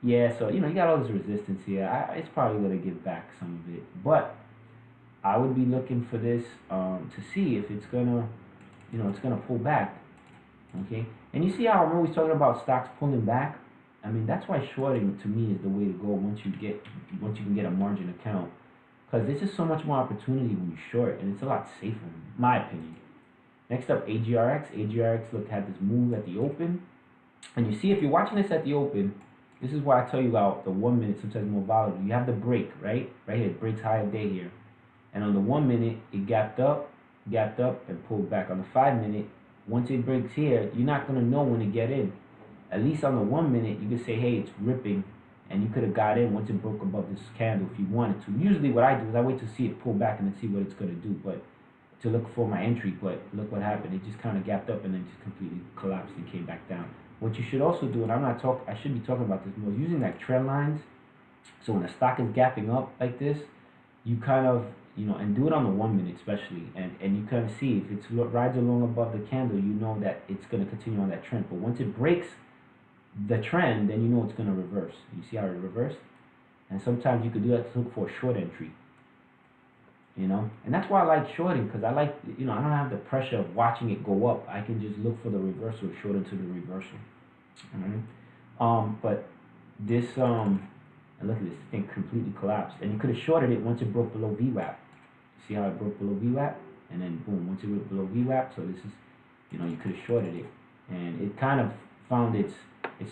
yeah, so you know, you got all this resistance here. It's probably gonna give back some of it, but I would be looking for this to see if it's gonna, you know, it's gonna pull back. Okay, and you see how I'm always talking about stocks pulling back. I mean, that's why shorting to me is the way to go once you can get a margin account, because there's just so much more opportunity when you short, and it's a lot safer, in my opinion. Next up, AGRX. AGRX look had this move at the open, and you see if you're watching this at the open, this is why I tell you about the 1 minute sometimes more volatile. You have the break, right here. It breaks high of day here, and on the 1 minute it gapped up, and pulled back. On the 5 minute, once it breaks here, you're not gonna know when to get in. At least on the 1 minute, you could say, hey, it's ripping, and you could have got in once it broke above this candle if you wanted to. Usually what I do is I wait to see it pull back and then see what it's going to do, but to look for my entry. But look what happened. It just kind of gapped up and then just completely collapsed and came back down. What you should also do, and I should be talking about this more, using like trend lines. So when the stock is gapping up like this, you kind of, you know, and do it on the 1 minute especially, and you kind of see if it rides along above the candle, you know that it's going to continue on that trend. But once it breaks the trend, then you know it's going to reverse. You see how it reversed? And sometimes you could do that to look for a short entry, you know, and that's why I like shorting, because I like, you know, I don't have the pressure of watching it go up. I can just look for the reversal, short into the reversal. All right. But this and look at this thing completely collapsed, and you could have shorted it once it broke below VWAP. See how it broke below VWAP, and then boom, once it went below VWAP. So this is, you know, you could have shorted it, and it kind of found it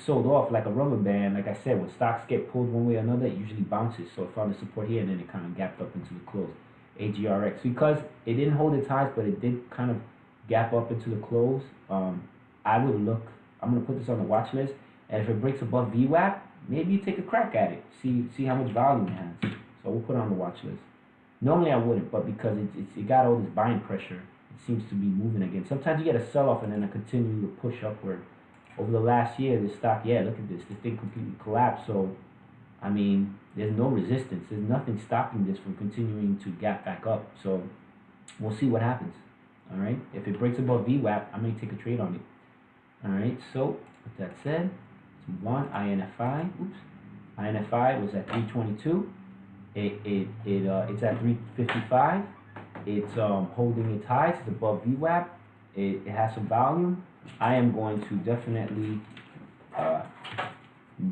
sold off like a rubber band. Like I said, when stocks get pulled one way or another, it usually bounces. So it found the support here, and then it kind of gapped up into the close. AGRX, because it didn't hold its highs, but it did kind of gap up into the close. I would look. I'm gonna put this on the watch list, and if it breaks above VWAP, maybe you take a crack at it. See how much volume it has. So we'll put it on the watch list. Normally I wouldn't, but because it got all this buying pressure, it seems to be moving again. Sometimes you get a sell-off and then a continual push upward. Over the last year, this stock, yeah, look at this. This thing completely collapsed. So, I mean, there's no resistance. There's nothing stopping this from continuing to gap back up. So, we'll see what happens. All right. If it breaks above VWAP, I may take a trade on it. All right. So, with that said, let's move on. INFI. Oops. INFI was at 322. It's at 355. It's holding its highs. It's above VWAP. It has some volume. I am going to definitely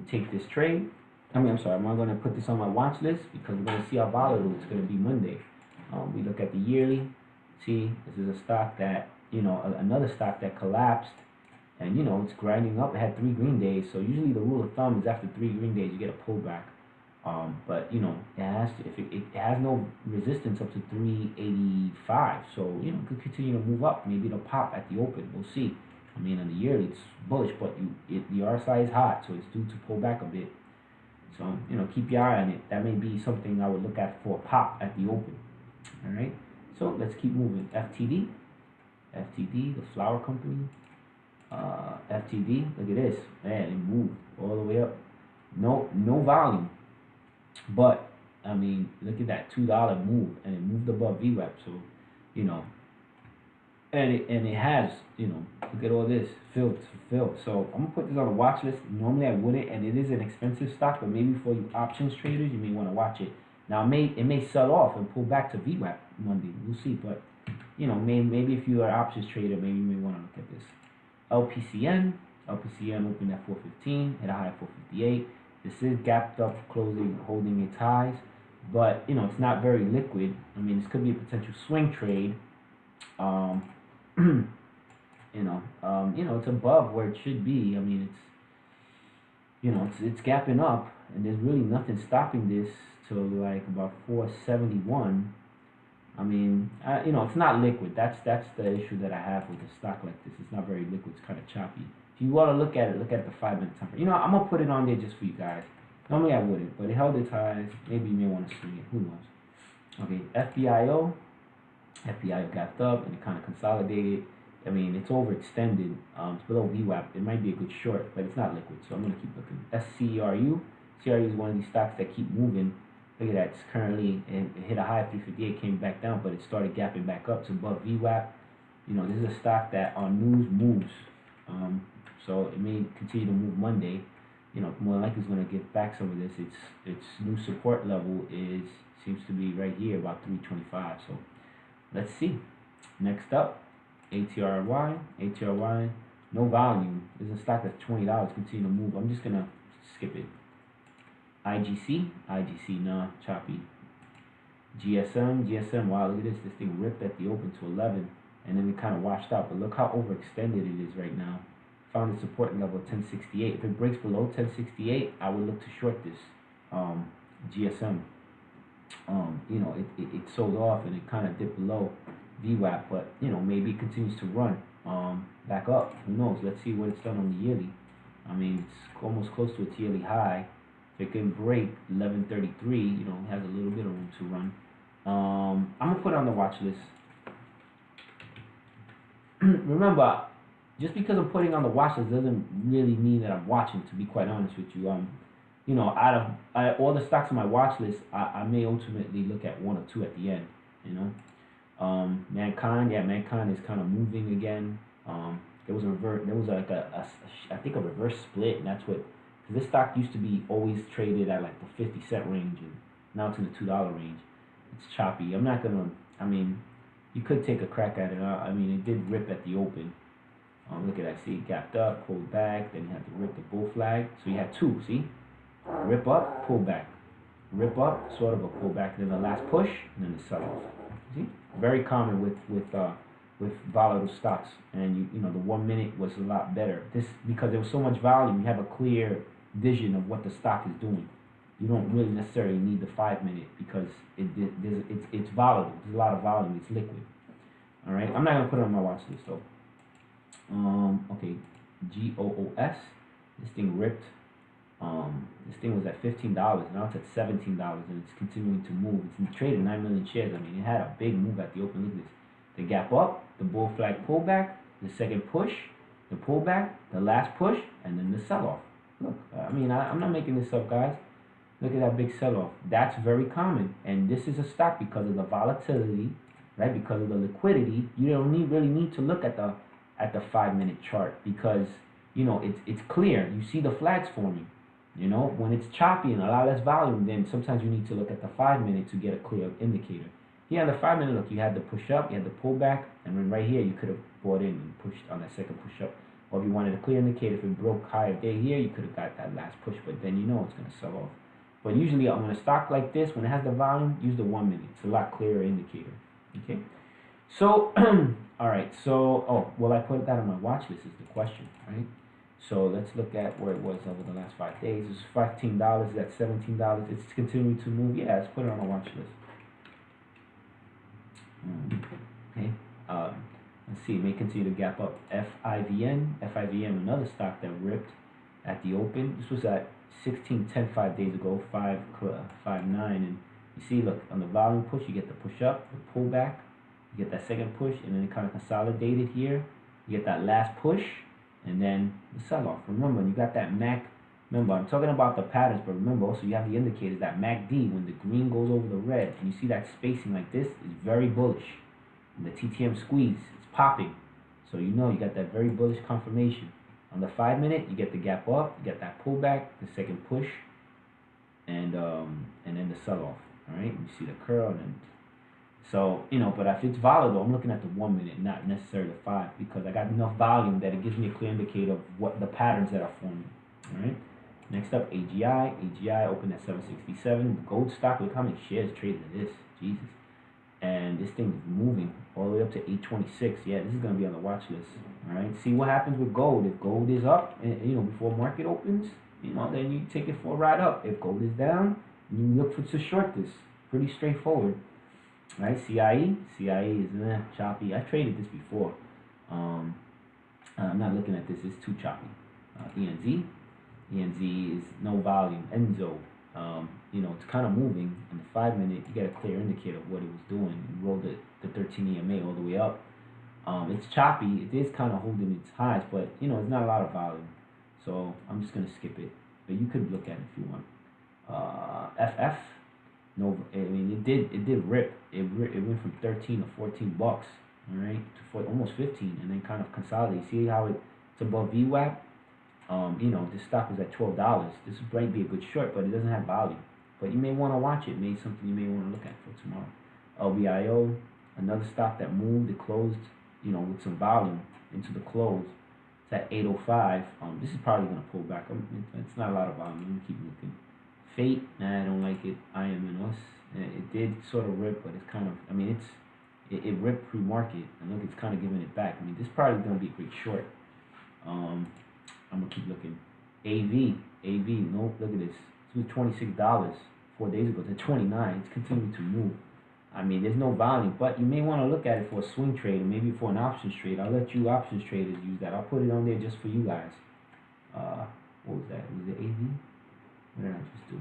take this trade. I'm sorry, I'm going to put this on my watch list because we're going to see how volatile it's going to be Monday. We look at the yearly. See, this is a stock that, you know, another stock that collapsed, and, you know, it's grinding up. It had 3 green days, so usually the rule of thumb is after 3 green days you get a pullback. But, you know, it has no resistance up to 385, so, you know, it could continue to move up. Maybe it'll pop at the open. We'll see. I mean, on the yearly it's bullish, but the RSI is hot, so it's due to pull back a bit. So, you know, keep your eye on it. That may be something I would look at for a pop at the open. All right. So let's keep moving. FTD, the flour company. FTD. Look at this. Man, it moved all the way up. No volume, but I mean, look at that $2 move, and it moved above VWAP. So, you know. And it has, you know, look at all this, filled. So I'm gonna put this on a watch list. Normally I wouldn't, and it is an expensive stock, but maybe for you options traders, you may want to watch it. Now it may sell off and pull back to VWAP Monday. We'll see, but you know, maybe if you are an options trader, maybe you may want to look at this. LPCN opened at 415, hit a high at 458. This is gapped up, closing, holding its highs, but you know, it's not very liquid. I mean, this could be a potential swing trade. It's above where it should be. I mean, it's gapping up, and there's really nothing stopping this to like about 471. I mean, it's not liquid. That's the issue that I have with a stock like this. It's not very liquid. It's kind of choppy. If you want to look at the 5-minute time frame. You know, I'm gonna put it on there just for you guys. Normally I wouldn't, but it held its highs. Maybe you may want to swing it. Who knows? Okay, FBIO. FBI gapped up and it kind of consolidated. I mean, it's overextended. It's below VWAP. It might be a good short, but it's not liquid, so I'm gonna keep looking. SCRU. CRU is one of these stocks that keep moving. Look at that. It's currently it hit a high of 358, came back down, but it started gapping back up to above VWAP. You know, this is a stock that on news moves. So it may continue to move Monday. You know, more likely it's going to get back some of this. Its new support level seems to be right here, about 325. So let's see. Next up, ATRY. ATRY, no volume. This is a stock that's $20. Continue to move. I'm just gonna skip it. IGC. IGC, nah, choppy. GSM. Wow, look at this. This thing ripped at the open to 11, and then it kind of washed out. But look how overextended it is right now. Found the support level 1068. If it breaks below 1068, I would look to short this GSM. You know, it sold off and it kind of dipped below VWAP, but you know, maybe it continues to run back up. Who knows? Let's see what it's done on the yearly. I mean, it's almost close to its yearly high. If it can break 1133, you know, it has a little bit of room to run. I'm gonna put it on the watch list. Remember, just because I'm putting on the watch list doesn't really mean that I'm watching, to be quite honest with you. You know, out of all the stocks on my watch list, I may ultimately look at one or two at the end, you know. Mankind is kind of moving again. There was like I think a reverse split, and that's what, because this stock used to be always traded at like the 50-cent range, and now it's in the $2 range. It's choppy. I'm not gonna, I mean, you could take a crack at it. I mean, it did rip at the open. Look at that, see, it gapped up, pulled back, then you had to rip the bull flag. So you had two, see? Rip up, pull back. Rip up, sort of a pullback, then the last push, and then the sell-off. See? Very common with volatile stocks. And you know, the 1 minute was a lot better. This, because there was so much volume, you have a clear vision of what the stock is doing. You don't really necessarily need the 5 minute because it's volatile. There's a lot of volume. It's liquid. All right. I'm not gonna put it on my watch list though. Okay. GOOS. This thing ripped. This thing was at $15. Now it's at $17, and it's continuing to move. It's traded 9 million shares. I mean, it had a big move at the open. Look at this. The gap up, the bull flag pullback, the second push, the pullback, the last push, and then the sell-off. Look, I mean, I'm not making this up, guys. Look at that big sell-off. That's very common, and this is a stock because of the volatility, right? Because of the liquidity. You don't really need to look at the 5 minute chart because you know it's clear. You see the flags forming. You know, when it's choppy and a lot less volume, then sometimes you need to look at the 5 minute to get a clear indicator. Here on the 5 minute, look, you had the push up, you had the pull back, and then right here you could have bought in and pushed on that second push up. Or if you wanted a clear indicator, if it broke higher day here, you could have got that last push, but then you know it's going to sell off. But usually when a stock like this, when it has the volume, use the 1 minute. It's a lot clearer indicator. Okay. So, all right. So, oh, will I put that on my watch list is the question, right? So let's look at where it was over the last 5 days. It's $15. That's $17. It's continuing to move. Yeah, let's put it on my watch list. Okay. Let's see. It may continue to gap up. FIVM, another stock that ripped at the open. This was at 16.10 5 days ago. 5.9, and you see, look, on the volume push, you get the push up, the pull back, you get that second push, and then it kind of consolidated here. You get that last push, and then the sell-off. Remember, you got that MAC. Remember, I'm talking about the patterns, but remember also you have the indicators, that MACD, when the green goes over the red, and you see that spacing like this, is very bullish. And the TTM squeeze, it's popping. So you know you got that very bullish confirmation. On the 5 minute, you get the gap up, you get that pullback, the second push, and then the sell-off. All right, you see the curl, and then so you know. But if it's volatile, I'm looking at the 1 minute, not necessarily the 5, because I got enough volume that it gives me a clear indicator of what the patterns that are forming. All right. Next up, AGI. AGI opened at 767. The gold stock. Look how many shares traded in this. Jesus. And this thing is moving all the way up to 826. Yeah, this is gonna be on the watch list. All right. See what happens with gold. If gold is up, and you know, before market opens, you know, then you take it for a ride up. If gold is down, you look for to short this. Pretty straightforward. All right. CIE is choppy. I traded this before. I'm not looking at this. It's too choppy. ENZ is no volume. Enzo. You know, it's kind of moving. On the 5 minute, you get a clear indicator of what it was doing. You rolled the 13 EMA all the way up. It's choppy. It is kind of holding its highs, but you know, it's not a lot of volume. So I'm just gonna skip it. But you could look at it if you want. FF. No, I mean it did rip. It went from 13 to 14 bucks. All right, to almost 15, and then kind of consolidate. See how it's above VWAP. You know, this stock was at $12. This might be a good short, but it doesn't have value. But you may want to watch it. Maybe something you may want to look at for tomorrow. LBIO, another stock that moved. It closed, you know, with some volume into the close. It's at 805. This is probably gonna pull back. It's not a lot of volume. Let me keep looking. Fate, nah, I don't like it. IMNOS, it did sort of rip, but it's kind of, I mean, it ripped pre-market, and look, it's kind of giving it back. I mean, this is probably gonna be a great short. I'm gonna keep looking. AV, nope, look at this. It was $26 4 days ago. It's at 29. It's continuing to move. I mean, there's no volume, but you may want to look at it for a swing trade or maybe for an options trade. I'll let you options traders use that. I'll put it on there just for you guys. What was that? Was it AV? What did I just do?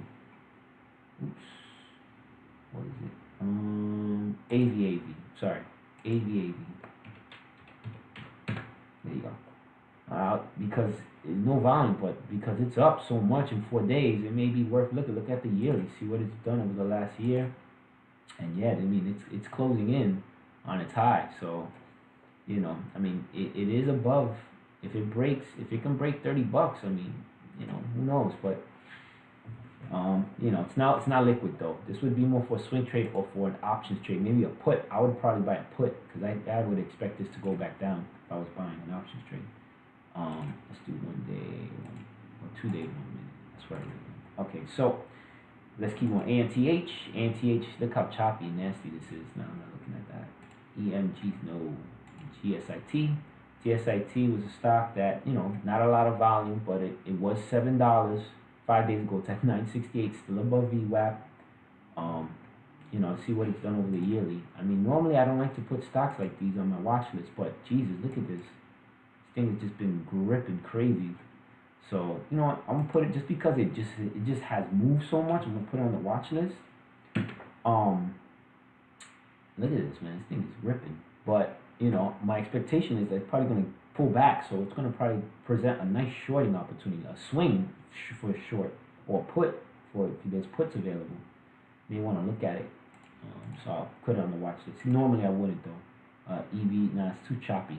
Oops. What is it? AV. Sorry. AV. There you go. Because there's no volume, but because it's up so much in 4 days, it may be worth looking. Look at the yearly. See what it's done over the last year. And yeah, I mean, it's closing in on its high. So, you know, I mean, it is above. If it can break 30 bucks, I mean, you know, who knows? But you know, it's not liquid though. This would be more for a swing trade or for an options trade. Maybe a put. I would probably buy a put because I would expect this to go back down if I was buying an options trade. Let's do 1 day or 2 day 1 minute. That's what I really. Okay, so let's keep on. ANTH, look how choppy and nasty this is. No, I'm not looking at that. EMG, no. GSIT. GSIT was a stock that, you know, not a lot of volume, but it was $7 5 days ago. It's at 968, still above VWAP. You know, see what it's done over the yearly. I mean, normally I don't like to put stocks like these on my watch list, but Jesus, look at this. This thing has just been gripping crazy. So, you know what, I'm gonna put it just because it just has moved so much. I'm gonna put it on the watch list. Look at this, man. This thing is ripping. But, you know, my expectation is that it's probably gonna pull back, so it's gonna probably present a nice shorting opportunity, a swing for a short, or put for if there's puts available. You may want to look at it. So I'll put it on the watch list. Normally I wouldn't though. EV, nah, it's too choppy.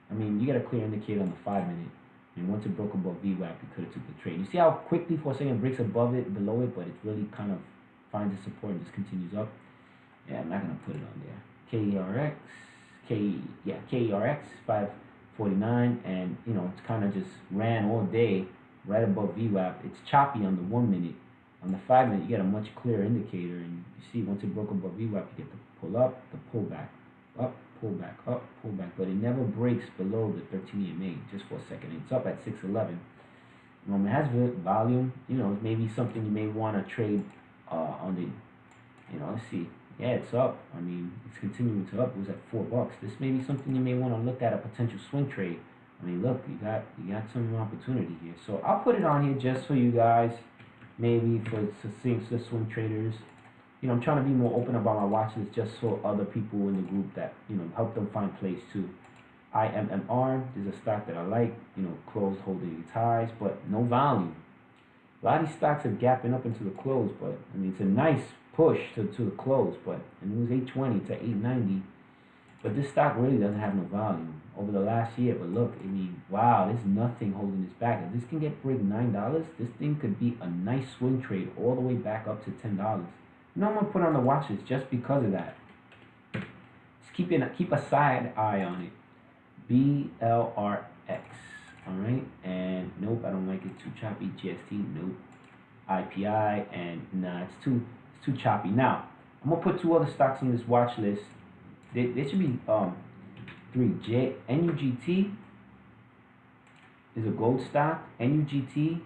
I mean, you got a clear indicator on the 5 minute. And once it broke above VWAP, you could have took the trade. You see how quickly for a second it breaks above it, below it, but it really kind of finds its support and just continues up. Yeah, I'm not gonna put it on there. KERX 549, and you know it's kind of just ran all day right above VWAP. It's choppy on the 1 minute. On the 5 minute, you get a much clearer indicator, and you see once it broke above VWAP, you get the pull up, the pull back, up, pull back, up, pull back, but it never breaks below the 13 EMA just for a second. It's up at 611. It has volume, you know, maybe something you may want to trade on the, you know, let's see. Yeah, it's up. I mean, it's continuing to up. It was at $4. This may be something you may want to look at, a potential swing trade. I mean, look, you got some opportunity here. So I'll put it on here just for you guys, maybe for swing traders. You know, I'm trying to be more open about my watch list just so other people in the group that, you know, help them find plays too. IMMR is a stock that I like, you know, closed holding its highs, but no volume. A lot of these stocks are gapping up into the close, but I mean, it's a nice push to the close, but and it was 820 to 890. But this stock really doesn't have no volume over the last year. But look, I mean, wow, there's nothing holding this back. If this can get break $9, this thing could be a nice swing trade all the way back up to $10. You know, I'm gonna put on the watch list just because of that. Just keep a side eye on it. BLRX. All right, and nope, I don't like it too choppy. GST, nope. IPI, and nah, it's too choppy. Now I'm gonna put two other stocks on this watch list. They should be three. NUGT is a gold stock. NUGT,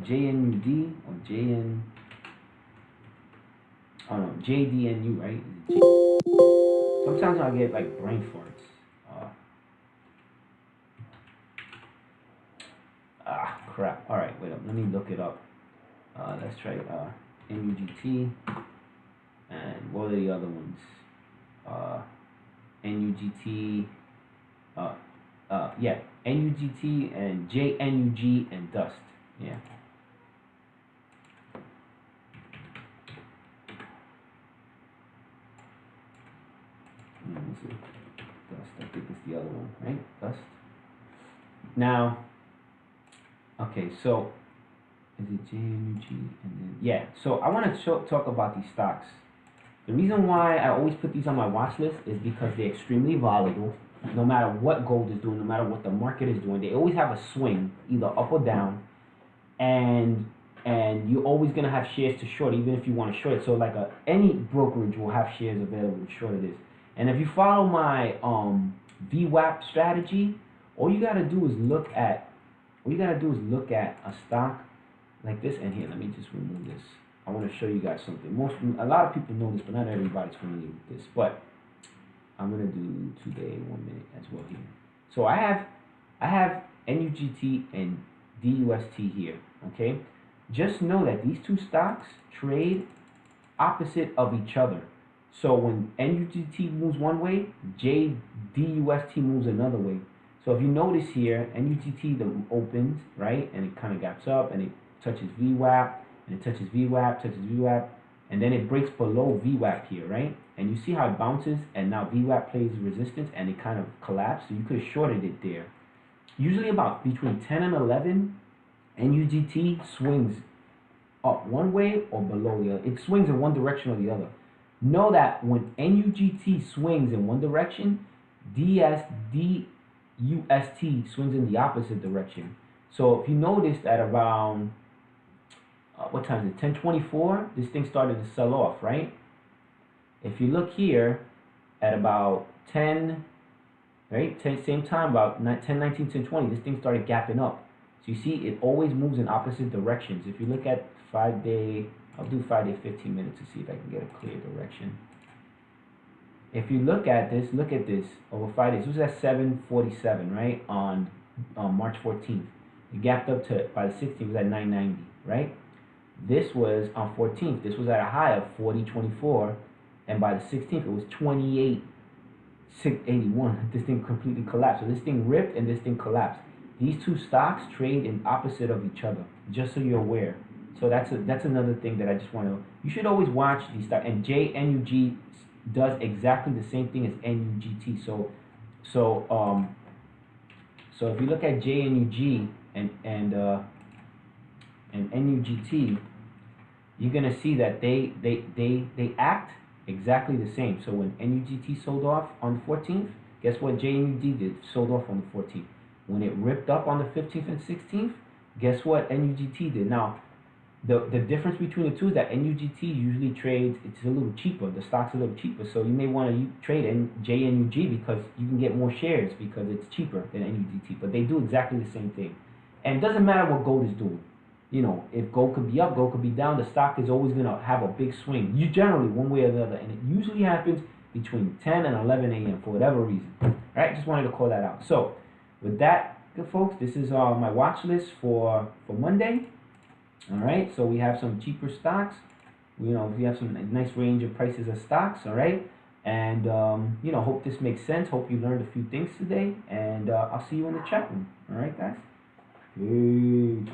JNUD or JN. Oh no, JDNU, right? Sometimes I get like brain farts. Crap. All right, wait up. Let me look it up. let's try NUGT, and what are the other ones? NUGT, yeah, NUGT and JNUG and dust. Yeah. Let me see. Dust, I think it's the other one, right? Dust. Now, okay, so is it JNUG and then yeah? So I want to talk about these stocks. The reason why I always put these on my watch list is because they're extremely volatile. No matter what gold is doing, no matter what the market is doing, they always have a swing, either up or down, and you're always gonna have shares to short, even if you want to short it. So like any brokerage will have shares available to short it is. And if you follow my VWAP strategy, all you gotta do is look at a stock like this. And here, let me just remove this. I want to show you guys something. A lot of people know this, but not everybody's familiar with this. But I'm gonna do today 1 minute as well here. So I have NUGT and DUST here. Okay, just know that these two stocks trade opposite of each other. So when NUGT moves one way, DUST moves another way. So if you notice here, NUGT opens, right, and it kind of gaps up, and it touches VWAP, and it touches VWAP, and then it breaks below VWAP here, right? And you see how it bounces, and now VWAP plays resistance, and it kind of collapsed. So you could have shorted it there. Usually about between 10 and 11, NUGT swings up one way or below the other. It swings in one direction or the other. Know that when NUGT swings in one direction, DUST swings in the opposite direction. So if you noticed at around what time is it? 10:24. This thing started to sell off, right? If you look here at about 10, right? Same time, about 10:19, 10:20. This thing started gapping up. So you see, it always moves in opposite directions. If you look at 5-day, I'll do 5-day 15 minutes to see if I can get a clear direction. If you look at this over 5 days. This was at 7:47, right? On March 14th. It gapped up to, by the 16th, it was at 990, right? This was on 14th. This was at a high of 40.24, and by the 16th, it was 28.681. This thing completely collapsed. So this thing ripped and this thing collapsed. These two stocks trade in opposite of each other, just so you're aware. So that's another thing that I just want to. You should always watch these stocks. And JNUG does exactly the same thing as NUGT. So if you look at JNUG and NUGT, you're gonna see that they act exactly the same. So when NUGT sold off on the 14th, guess what JNUG did? Sold off on the 14th. When it ripped up on the 15th and 16th, guess what NUGT did? Now, the difference between the two is that NUGT usually trades, it's a little cheaper. The stock's a little cheaper. So you may want to trade JNUG because you can get more shares because it's cheaper than NUGT. But they do exactly the same thing. And it doesn't matter what gold is doing. You know, if gold could be up, gold could be down, the stock is always going to have a big swing. You generally, one way or the other. And it usually happens between 10 and 11 a.m. for whatever reason. All right, just wanted to call that out. So, with that, good folks, this is my watch list for Monday. All right, so we have some cheaper stocks. You know, we have some nice range of prices of stocks. All right, and you know, hope this makes sense. Hope you learned a few things today, and I'll see you in the chat room. All right, guys. Peace.